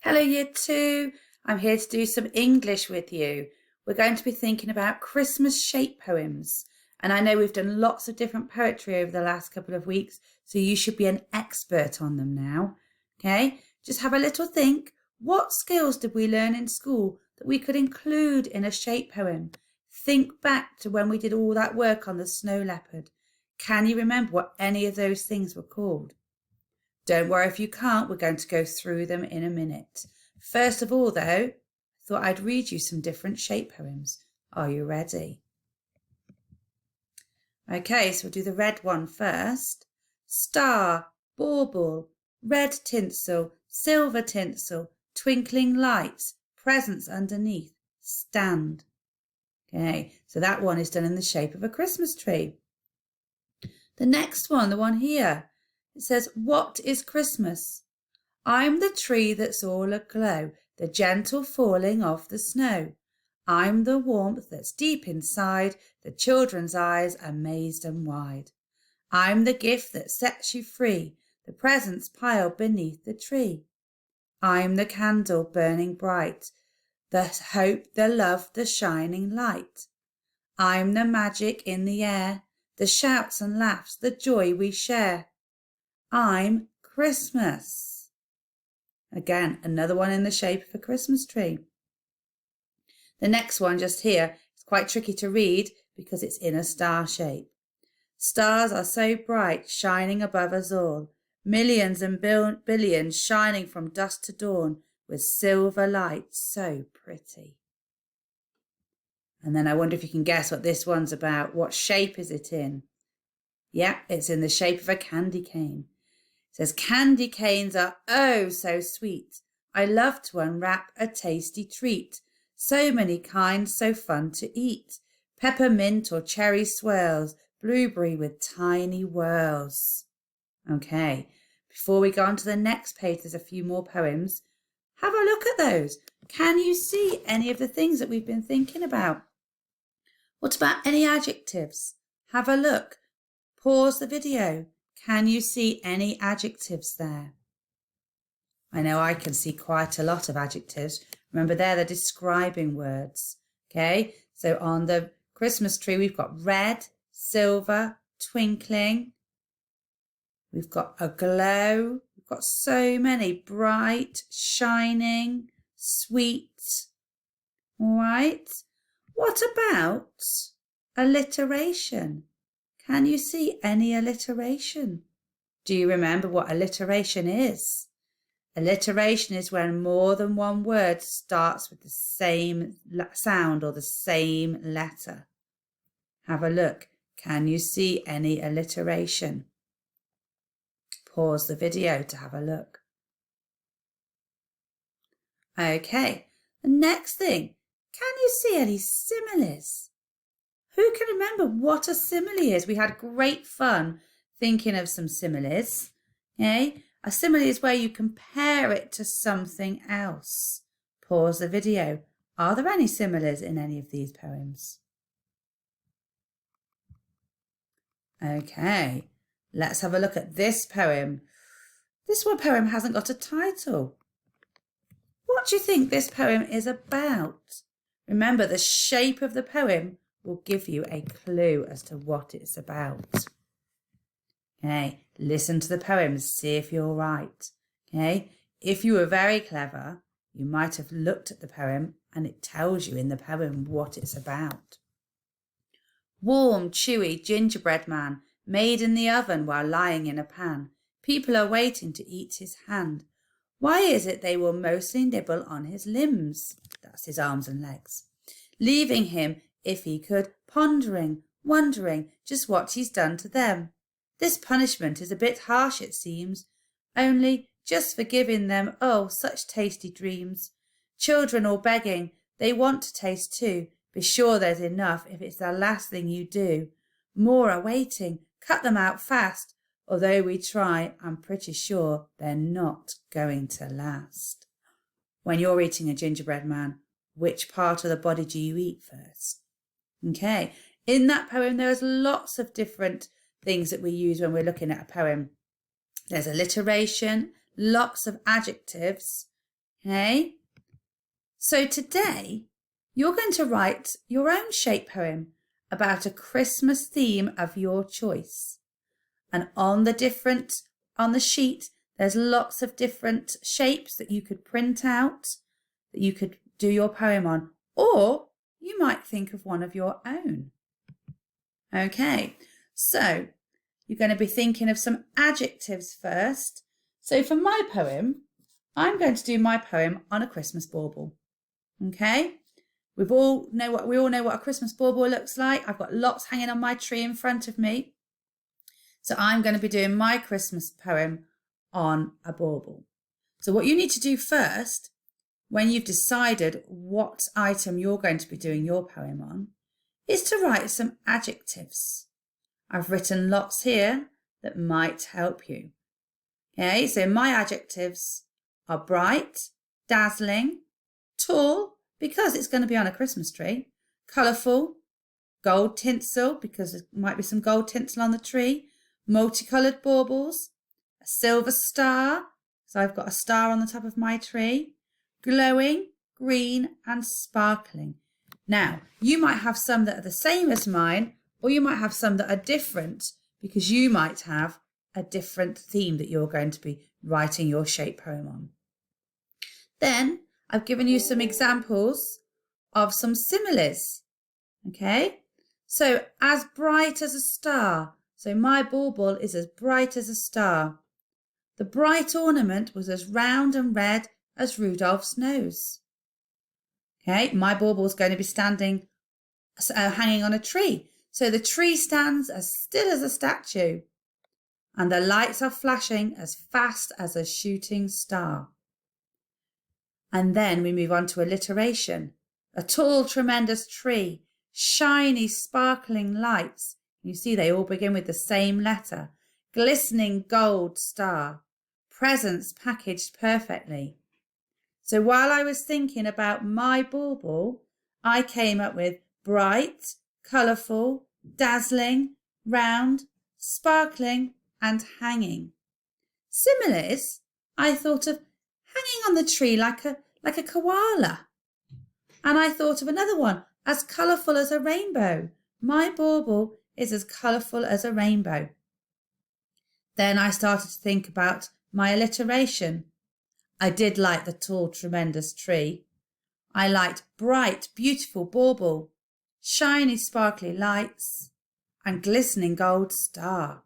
Hello, Year 2. I'm here to do some English with you. We're going to be thinking about Christmas shape poems. And I know we've done lots of different poetry over the last couple of weeks, so you should be an expert on them now. Okay, just have a little think. What skills did we learn in school that we could include in a shape poem? Think back to when we did all that work on the snow leopard. Can you remember what any of those things were called? Don't worry if you can't, we're going to go through them in a minute. First of all, though, I thought I'd read you some different shape poems. Are you ready? Okay, so we'll do the red one first. Star, bauble, red tinsel, silver tinsel, twinkling lights, presents underneath, stand. Okay, so that one is done in the shape of a Christmas tree. The next one, the one here, it says, what is Christmas? I'm the tree that's all aglow, the gentle falling of the snow. I'm the warmth that's deep inside, the children's eyes amazed and wide. I'm the gift that sets you free, the presents piled beneath the tree. I'm the candle burning bright, the hope, the love, the shining light. I'm the magic in the air, the shouts and laughs, the joy we share. I'm Christmas. Again, another one in the shape of a Christmas tree. The next one just here is quite tricky to read because it's in a star shape. Stars are so bright, shining above us all, millions and billions shining from dusk to dawn with silver light, so pretty. And then I wonder if you can guess what this one's about. What shape is it in? Yeah, it's in the shape of a candy cane. It says, candy canes are oh so sweet. I love to unwrap a tasty treat. So many kinds, so fun to eat. Peppermint or cherry swirls, blueberry with tiny whirls. Okay, before we go on to the next page, there's a few more poems. Have a look at those. Can you see any of the things that we've been thinking about? What about any adjectives? Have a look. Pause the video. Can you see any adjectives there? I know I can see quite a lot of adjectives. Remember, they're the describing words. Okay, so on the Christmas tree, we've got red, silver, twinkling. We've got a glow. We've got so many. Bright, shining, sweet. All right. What about alliteration? Can you see any alliteration? Do you remember what alliteration is? Alliteration is when more than one word starts with the same sound or the same letter. Have a look. Can you see any alliteration? Pause the video to have a look. Okay, the next thing. Can you see any similes? Who can remember what a simile is? We had great fun thinking of some similes. Okay? A simile is where you compare it to something else. Pause the video. Are there any similes in any of these poems? Okay, let's have a look at this poem. This one poem hasn't got a title. What do you think this poem is about? Remember, the shape of the poem will give you a clue as to what it's about. Okay, listen to the poem, see if you're right. Okay, if you were very clever, you might have looked at the poem and it tells you in the poem what it's about. Warm, chewy gingerbread man, made in the oven while lying in a pan. People are waiting to eat his hand. Why is it they will mostly nibble on his limbs? That's his arms and legs. Leaving him, if he could, pondering, wondering just what he's done to them. This punishment is a bit harsh, it seems, only just for giving them, oh, such tasty dreams. Children all begging, they want to taste too. Be sure there's enough if it's the last thing you do. More are waiting, cut them out fast. Although we try, I'm pretty sure they're not going to last. When you're eating a gingerbread man, which part of the body do you eat first? Okay, in that poem, there's lots of different things that we use when we're looking at a poem. There's alliteration, lots of adjectives, Okay? So today, you're going to write your own shape poem about a Christmas theme of your choice. And on the sheet, there's lots of different shapes that you could print out, that you could do your poem on, or you might think of one of your own. Okay, so you're going to be thinking of some adjectives first. So for my poem, I'm going to do my poem on a Christmas bauble. Okay, we all know what a Christmas bauble looks like. I've got lots hanging on my tree in front of me. So I'm going to be doing my Christmas poem on a bauble. So what you need to do first, when you've decided what item you're going to be doing your poem on, is to write some adjectives. I've written lots here that might help you. Okay, so my adjectives are bright, dazzling, tall, because it's going to be on a Christmas tree, colourful, gold tinsel, because there might be some gold tinsel on the tree, multicoloured baubles, a silver star, so I've got a star on the top of my tree, glowing, green and sparkling. Now, you might have some that are the same as mine, or you might have some that are different, because you might have a different theme that you're going to be writing your shape poem on. Then I've given you some examples of some similes. Okay, so as bright as a star. So my bauble is as bright as a star. The bright ornament was as round and red as Rudolph's nose. Okay, my bauble is going to be standing, hanging on a tree. So the tree stands as still as a statue. And the lights are flashing as fast as a shooting star. And then we move on to alliteration. A tall, tremendous tree, shiny, sparkling lights. You see they all begin with the same letter. Glistening gold star. Presents packaged perfectly. So while I was thinking about my bauble, I came up with bright, colourful, dazzling, round, sparkling and hanging. Similes, I thought of hanging on the tree like a koala. And I thought of another one, as colourful as a rainbow. My bauble is as colourful as a rainbow. Then I started to think about my alliteration. I did like the tall, tremendous tree. I liked bright, beautiful bauble, shiny, sparkly lights, and glistening gold star.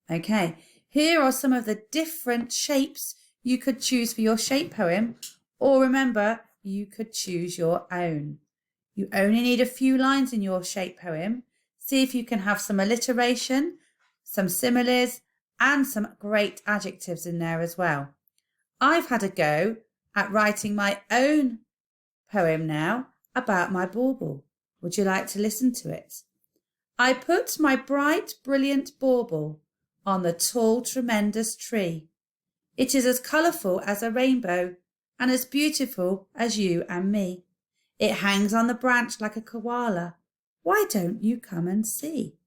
Okay, here are some of the different shapes you could choose for your shape poem, or remember, you could choose your own. You only need a few lines in your shape poem. See if you can have some alliteration, some similes, and some great adjectives in there as well. I've had a go at writing my own poem now about my bauble. Would you like to listen to it? I put my bright, brilliant bauble on the tall, tremendous tree. It is as colourful as a rainbow and as beautiful as you and me. It hangs on the branch like a koala. Why don't you come and see?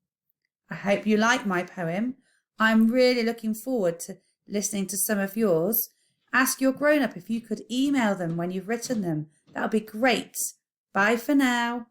I hope you like my poem. I'm really looking forward to listening to some of yours. Ask your grown-up if you could email them when you've written them. That would be great. Bye for now.